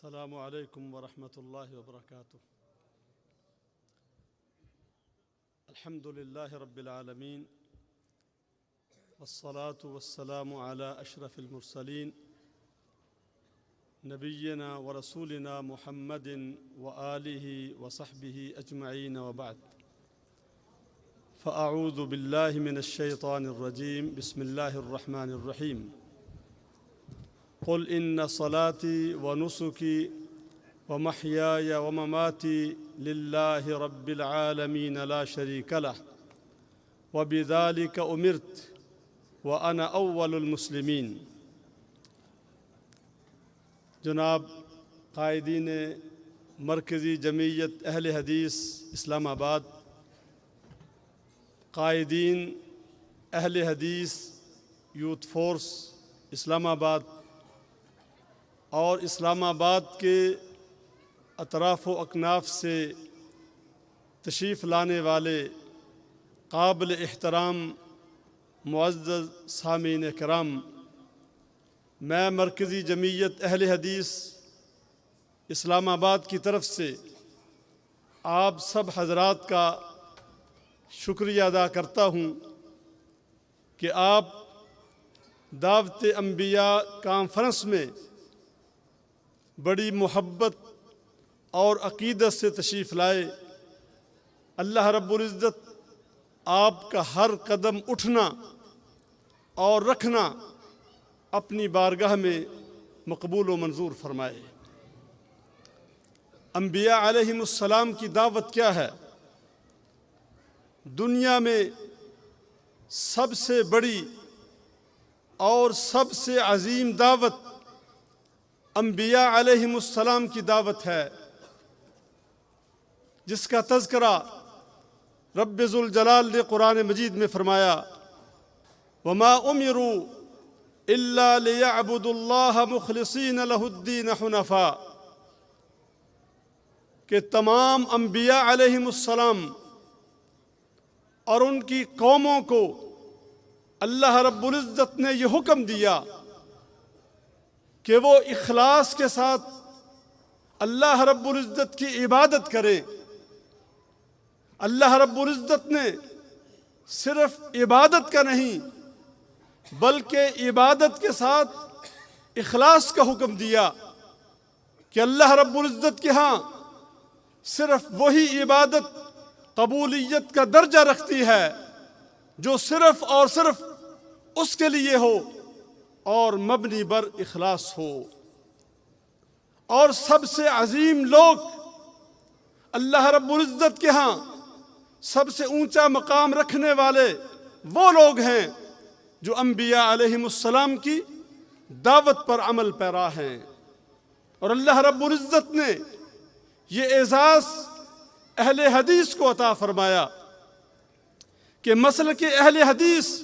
السلام عليكم ورحمة الله وبركاته. الحمد لله رب العالمين، والصلاة والسلام على أشرف المرسلين نبينا ورسولنا محمد وآله وصحبه أجمعين، وبعد. فأعوذ بالله من الشيطان الرجيم. بسم الله الرحمن الرحيم. قل إن صلاتي ونسكي ومحياي ومماتي لله رب العالمين لا شريك له وبذلك أمرت وأنا أول المسلمين. جناب قائدین مرکزی جمعیت اہل حدیث اسلام آباد، قائدین اہل حدیث یوتھ فورس اسلام آباد اور اسلام آباد کے اطراف و اکناف سے تشریف لانے والے قابل احترام معزز سامعین کرام، میں مرکزی جمعیت اہل حدیث اسلام آباد کی طرف سے آپ سب حضرات کا شکریہ ادا کرتا ہوں کہ آپ دعوت انبیاء کانفرنس میں بڑی محبت اور عقیدت سے تشریف لائے۔ اللہ رب العزت آپ کا ہر قدم اٹھنا اور رکھنا اپنی بارگاہ میں مقبول و منظور فرمائے۔ انبیاء علیہم السلام کی دعوت کیا ہے؟ دنیا میں سب سے بڑی اور سب سے عظیم دعوت انبیاء علیہم السلام کی دعوت ہے، جس کا تذکرہ رب ذوالجلال نے قرآن مجید میں فرمایا، وَمَا أُمِرُوا إِلَّا لِيَعْبُدُوا اللَّهَ مُخْلِصِينَ لَهُ الدِّينَ حُنَفَاءَ، کہ تمام انبیاء علیہم السلام اور ان کی قوموں کو اللہ رب العزت نے یہ حکم دیا کہ وہ اخلاص کے ساتھ اللہ رب العزت کی عبادت کریں۔ اللہ رب العزت نے صرف عبادت کا نہیں بلکہ عبادت کے ساتھ اخلاص کا حکم دیا کہ اللہ رب العزت کے ہاں صرف وہی عبادت قبولیت کا درجہ رکھتی ہے جو صرف اور صرف اس کے لیے ہو اور مبنی بر اخلاص ہو۔ اور سب سے عظیم لوگ اللہ رب العزت کے ہاں سب سے اونچا مقام رکھنے والے وہ لوگ ہیں جو انبیاء علیہم السلام کی دعوت پر عمل پیرا ہیں۔ اور اللہ رب العزت نے یہ اعزاز اہل حدیث کو عطا فرمایا کہ مسلک اہل حدیث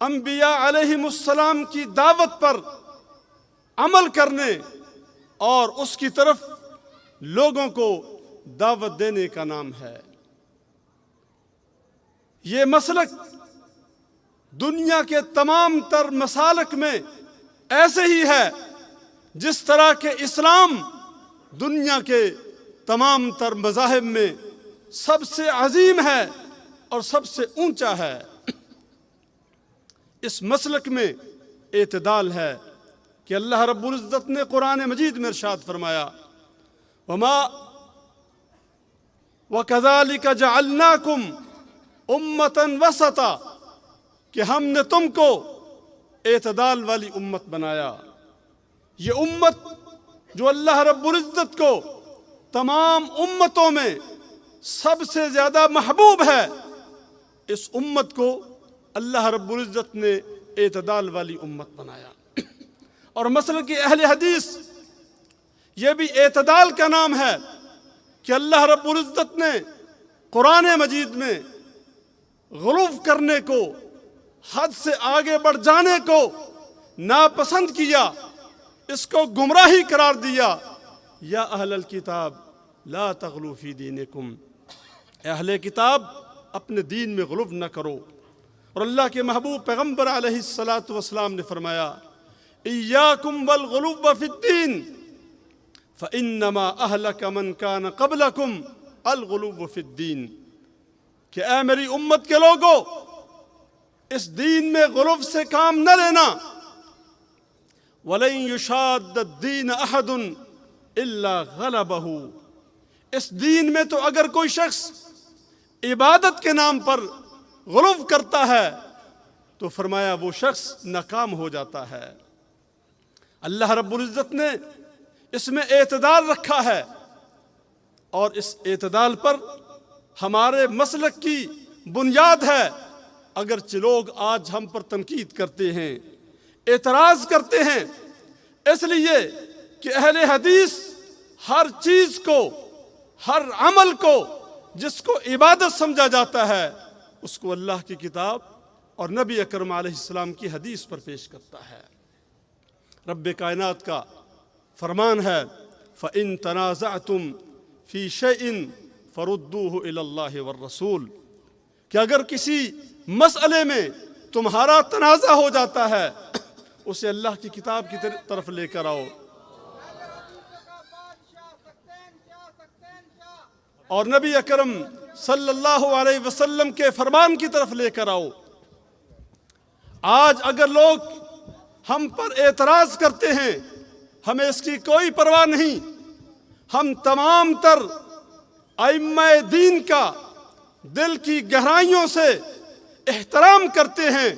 انبیاء علیہم السلام کی دعوت پر عمل کرنے اور اس کی طرف لوگوں کو دعوت دینے کا نام ہے۔ یہ مسلک دنیا کے تمام تر مسالک میں ایسے ہی ہے جس طرح کہ اسلام دنیا کے تمام تر مذاہب میں سب سے عظیم ہے اور سب سے اونچا ہے۔ اس مسلک میں اعتدال ہے کہ اللہ رب العزت نے قرآن مجید میں ارشاد فرمایا، وَكَذَلِكَ جَعَلْنَاكُمْ أُمَّةً وَسَطًا، کہ ہم نے تم کو اعتدال والی امت بنایا۔ یہ امت جو اللہ رب العزت کو تمام امتوں میں سب سے زیادہ محبوب ہے، اس امت کو اللہ رب العزت نے اعتدال والی امت بنایا۔ اور مسلک اہل حدیث یہ بھی اعتدال کا نام ہے کہ اللہ رب العزت نے قرآن مجید میں غلو کرنے کو، حد سے آگے بڑھ جانے کو ناپسند کیا، اس کو گمراہی قرار دیا۔ یا اہل الکتاب لا تغلو فی دینکم، اہل کتاب اپنے دین میں غلو نہ کرو۔ اور اللہ کے محبوب پیغمبر علیہ السلام نے فرمایا، ایاکم والغلو فی الدین، فإنما أهلك من كان قبلكم الغلو في الدين، کہ اے میری امت کے لوگوں، اس دین میں غلو سے کام نہ لینا. وَلَن يُشَادَّ الدِّينَ أَحَدٌ إِلَّا غَلَبَهُ، اس دین میں تو اگر کوئی شخص عبادت کے نام پر غلو کرتا ہے تو فرمایا وہ شخص ناکام ہو جاتا ہے. اللہ رب العزت نے اس میں اعتدال رکھا ہے، اور اس اعتدال پر ہمارے مسلک کی بنیاد ہے. اگرچہ لوگ آج ہم پر تنقید کرتے ہیں، اعتراض کرتے ہیں، اس لیے کہ اہل حدیث ہر چیز کو، ہر عمل کو جس کو عبادت سمجھا جاتا ہے اس کو اللہ کی کتاب اور نبی اکرم علیہ السلام کی حدیث پر پیش کرتا ہے. رب کائنات کا فرمان ہے فَإِن تَنَازَعْتُمْ فِي شَيْءٍ فَرُدُّوهُ إِلَى اللَّهِ وَالرَّسُولِ، کہ اگر کسی مسئلے میں تمہارا تنازع ہو جاتا ہے اسے اللہ کی کتاب کی طرف لے کر آؤ اور نبی اکرم صلی اللہ علیہ وسلم کے فرمان کی طرف لے کر آؤ. آج اگر لوگ ہم پر اعتراض کرتے ہیں ہمیں اس کی کوئی پرواہ نہیں. ہم تمام تر ائمہ دین کا دل کی گہرائیوں سے احترام کرتے ہیں،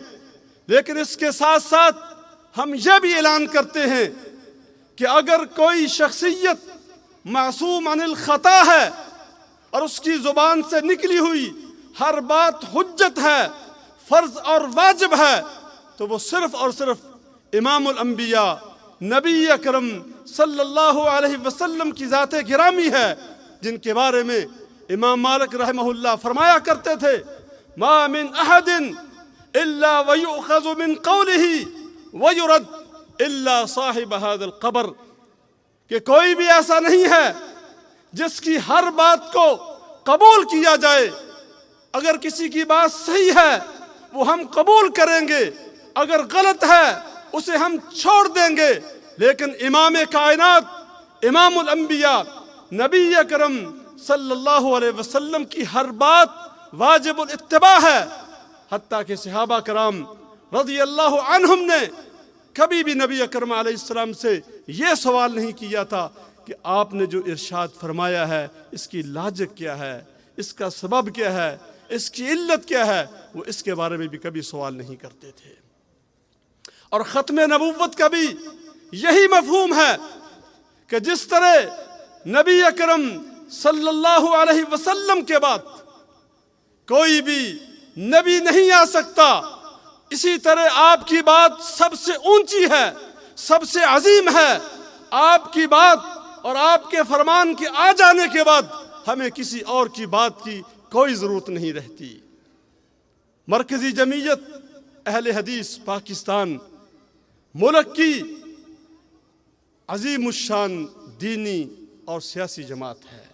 لیکن اس کے ساتھ ساتھ ہم یہ بھی اعلان کرتے ہیں کہ اگر کوئی شخصیت معصوم عن الخطا ہے اور اس کی زبان سے نکلی ہوئی ہر بات حجت ہے، فرض اور واجب ہے، تو وہ صرف اور صرف امام الانبیاء نبی اکرم صلی اللہ علیہ وسلم کی ذات گرامی ہے، جن کے بارے میں امام مالک رحمہ اللہ فرمایا کرتے تھے ما من احد الا ويؤخذ من قوله ويرد الا صاحب هذا القبر، کہ کوئی بھی ایسا نہیں ہے جس کی ہر بات کو قبول کیا جائے. اگر کسی کی بات صحیح ہے وہ ہم قبول کریں گے، اگر غلط ہے اسے ہم چھوڑ دیں گے، لیکن امام کائنات امام الانبیاء نبی اکرم صلی اللہ علیہ وسلم کی ہر بات واجب الاتباع ہے. حتیٰ کہ صحابہ کرام رضی اللہ عنہم نے کبھی بھی نبی اکرم علیہ السلام سے یہ سوال نہیں کیا تھا کہ آپ نے جو ارشاد فرمایا ہے اس کی لاجک کیا ہے، اس کا سبب کیا ہے، اس کی علت کیا ہے، وہ اس کے بارے میں بھی کبھی سوال نہیں کرتے تھے. اور ختم نبوت کا بھی یہی مفہوم ہے کہ جس طرح نبی اکرم صلی اللہ علیہ وسلم کے بعد کوئی بھی نبی نہیں آ سکتا، اسی طرح آپ کی بات سب سے اونچی ہے، سب سے عظیم ہے. آپ کی بات اور آپ کے فرمان کے آ جانے کے بعد ہمیں کسی اور کی بات کی کوئی ضرورت نہیں رہتی. مرکزی جمعیت اہل حدیث پاکستان ملک کی عظیم الشان دینی اور سیاسی جماعت ہے.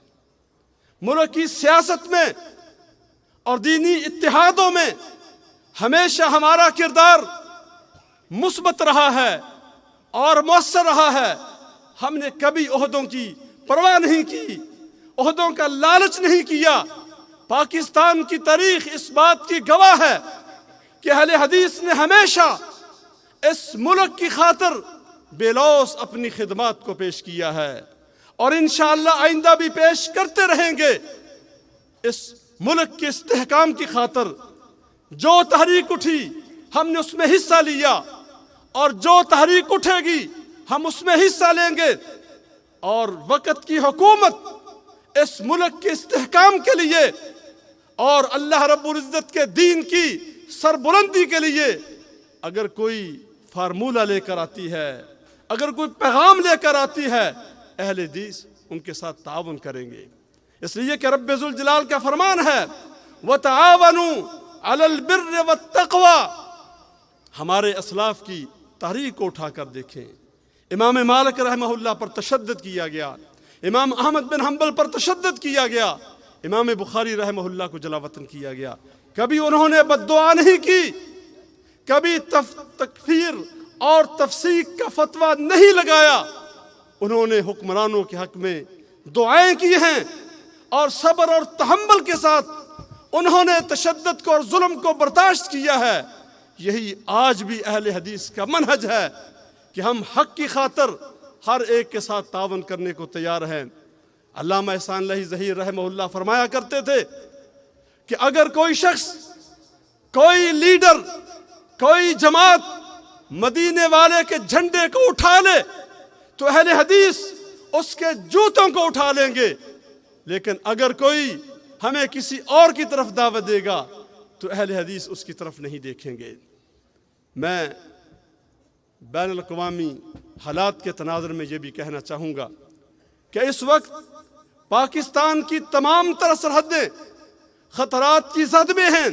ملک کی سیاست میں اور دینی اتحادوں میں ہمیشہ ہمارا کردار مثبت رہا ہے اور مؤثر رہا ہے. ہم نے کبھی عہدوں کی پرواہ نہیں کی، عہدوں کا لالچ نہیں کیا. پاکستان کی تاریخ اس بات کی گواہ ہے کہ اہل حدیث نے ہمیشہ اس ملک کی خاطر بے لوث اپنی خدمات کو پیش کیا ہے، اور انشاءاللہ آئندہ بھی پیش کرتے رہیں گے. اس ملک کے استحکام کی خاطر جو تحریک اٹھی ہم نے اس میں حصہ لیا، اور جو تحریک اٹھے گی ہم اس میں حصہ لیں گے. اور وقت کی حکومت اس ملک کے استحکام کے لیے اور اللہ رب العزت کے دین کی سربلندی کے لیے اگر کوئی فارمولہ لے کر آتی ہے، اگر کوئی پیغام لے کر آتی ہے، اہل حدیث ان کے ساتھ تعاون کریں گے. اس لیے کہ رب ذوالجلال کا فرمان ہے وَتَعَاوَنُوا عَلَى الْبِرِّ وَالتَّقْوَى. ہمارے اسلاف کی تحریک کو اٹھا کر دیکھیں. امام مالک رحمہ اللہ پر تشدد کیا گیا، امام احمد بن حنبل پر تشدد کیا گیا، امام بخاری رحمہ اللہ کو جلا وطن کیا گیا. کبھی انہوں نے بد دعا نہیں کی، کبھی تکفیر اور تفسیق کا فتویٰ نہیں لگایا، انہوں نے حکمرانوں کے حق میں دعائیں کی ہیں اور صبر اور تحمل کے ساتھ انہوں نے تشدد کو اور ظلم کو برداشت کیا ہے۔ یہی آج بھی اہل حدیث کا منہج ہے کہ ہم حق کی خاطر ہر ایک کے ساتھ تعاون کرنے کو تیار ہیں۔ علامہ احسان اللہ ظہیر رحمہ اللہ فرمایا کرتے تھے کہ اگر کوئی شخص، کوئی لیڈر، کوئی جماعت مدینے والے کے جھنڈے کو اٹھا لے تو اہل حدیث اس کے جوتوں کو اٹھا لیں گے، لیکن اگر کوئی ہمیں کسی اور کی طرف دعوت دے گا تو اہل حدیث اس کی طرف نہیں دیکھیں گے۔ میں بین الاقوامی حالات کے تناظر میں یہ بھی کہنا چاہوں گا کہ اس وقت پاکستان کی تمام تر سرحدیں خطرات کی زد میں ہیں۔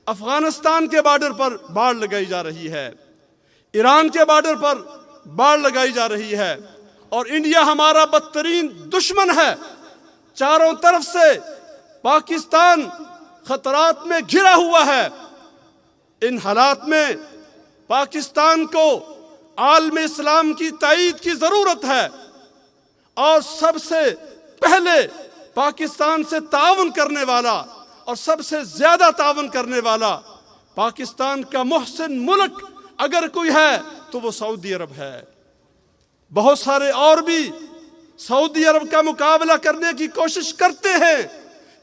افغانستان کے بارڈر پر باڑ لگائی جا رہی ہے، ایران کے بارڈر پر باڑ لگائی جا رہی ہے، اور انڈیا ہمارا بدترین دشمن ہے۔ چاروں طرف سے پاکستان خطرات میں گھرا ہوا ہے۔ ان حالات میں پاکستان کو عالم اسلام کی تائید کی ضرورت ہے، اور سب سے پہلے پاکستان سے تعاون کرنے والا اور سب سے زیادہ تعاون کرنے والا پاکستان کا محسن ملک اگر کوئی ہے تو وہ سعودی عرب ہے۔ بہت سارے اور بھی سعودی عرب کا مقابلہ کرنے کی کوشش کرتے ہیں،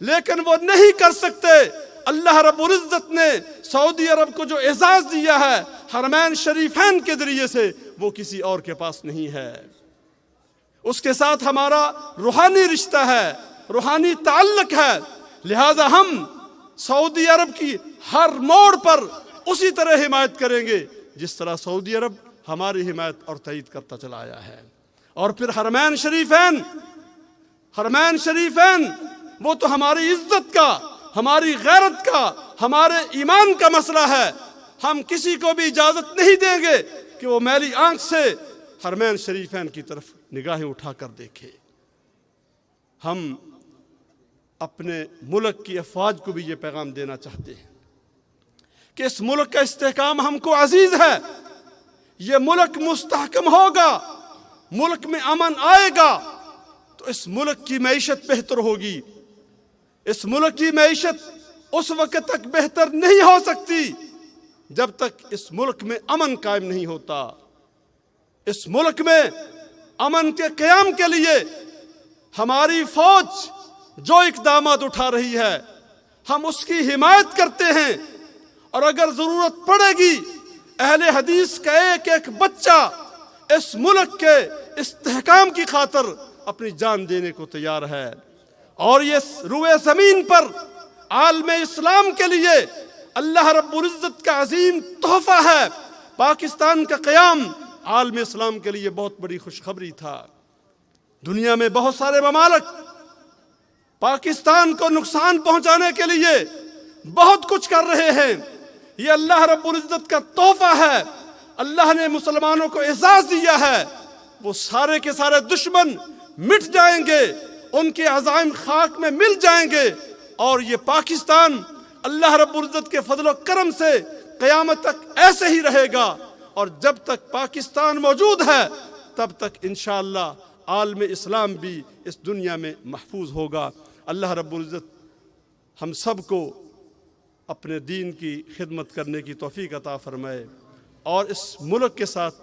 لیکن وہ نہیں کر سکتے۔ اللہ رب العزت نے سعودی عرب کو جو اعزاز دیا ہے حرمین شریفین کے ذریعے سے، وہ کسی اور کے پاس نہیں ہے۔ اس کے ساتھ ہمارا روحانی رشتہ ہے، روحانی تعلق ہے، لہذا ہم سعودی عرب کی ہر موڑ پر اسی طرح حمایت کریں گے جس طرح سعودی عرب ہماری حمایت اور تائید کرتا چلا آیا ہے۔ اور پھر حرمین شریفین وہ تو ہماری عزت کا، ہماری غیرت کا، ہمارے ایمان کا مسئلہ ہے۔ ہم کسی کو بھی اجازت نہیں دیں گے کہ وہ میلی آنکھ سے حرمین شریفین کی طرف نگاہیں اٹھا کر دیکھے۔ ہم اپنے ملک کی افواج کو بھی یہ پیغام دینا چاہتے ہیں کہ اس ملک کا استحکام ہم کو عزیز ہے۔ یہ ملک مستحکم ہوگا، ملک میں امن آئے گا تو اس ملک کی معیشت بہتر ہوگی۔ اس ملک کی معیشت اس وقت تک بہتر نہیں ہو سکتی جب تک اس ملک میں امن قائم نہیں ہوتا۔ اس ملک میں امن کے قیام کے لیے ہماری فوج جو اقدامات اٹھا رہی ہے ہم اس کی حمایت کرتے ہیں، اور اگر ضرورت پڑے گی اہل حدیث کا ایک ایک بچہ اس ملک کے استحکام کی خاطر اپنی جان دینے کو تیار ہے۔ اور یہ روئے زمین پر عالم اسلام کے لیے اللہ رب العزت کا عظیم تحفہ ہے۔ پاکستان کا قیام عالم اسلام کے لیے بہت بڑی خوشخبری تھا۔ دنیا میں بہت سارے ممالک پاکستان کو نقصان پہنچانے کے لیے بہت کچھ کر رہے ہیں۔ یہ اللہ رب العزت کا تحفہ ہے۔ اللہ نے مسلمانوں کو اعزاز دیا ہے۔ وہ سارے کے سارے دشمن مٹ جائیں گے، ان کے عزائم خاک میں مل جائیں گے، اور یہ پاکستان اللہ رب العزت کے فضل و کرم سے قیامت تک ایسے ہی رہے گا۔ اور جب تک پاکستان موجود ہے تب تک انشاءاللہ عالم اسلام بھی اس دنیا میں محفوظ ہوگا۔ اللہ رب العزت ہم سب کو اپنے دین کی خدمت کرنے کی توفیق عطا فرمائے، اور اس ملک کے ساتھ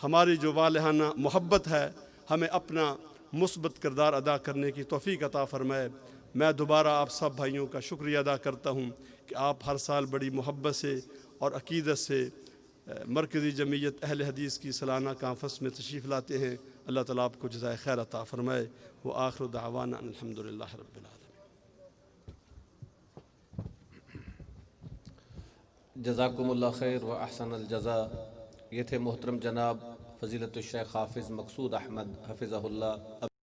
ہماری جو والہانہ محبت ہے ہمیں اپنا مثبت کردار ادا کرنے کی توفیق عطا فرمائے۔ میں دوبارہ آپ سب بھائیوں کا شکریہ ادا کرتا ہوں کہ آپ ہر سال بڑی محبت سے اور عقیدت سے مرکزی جمعیت اہل حدیث کی سالانہ کانفرنس میں تشریف لاتے ہیں۔ اللہ تعالیٰ آپ کو جزائے خیر عطا فرمائے۔ وآخر دعوانا الحمدللہ رب العالمین۔ جزاکم اللہ خیر و احسن الجزا۔ یہ تھے محترم جناب فضیلت الشیخ حافظ مقصود احمد حفظہ اللہ۔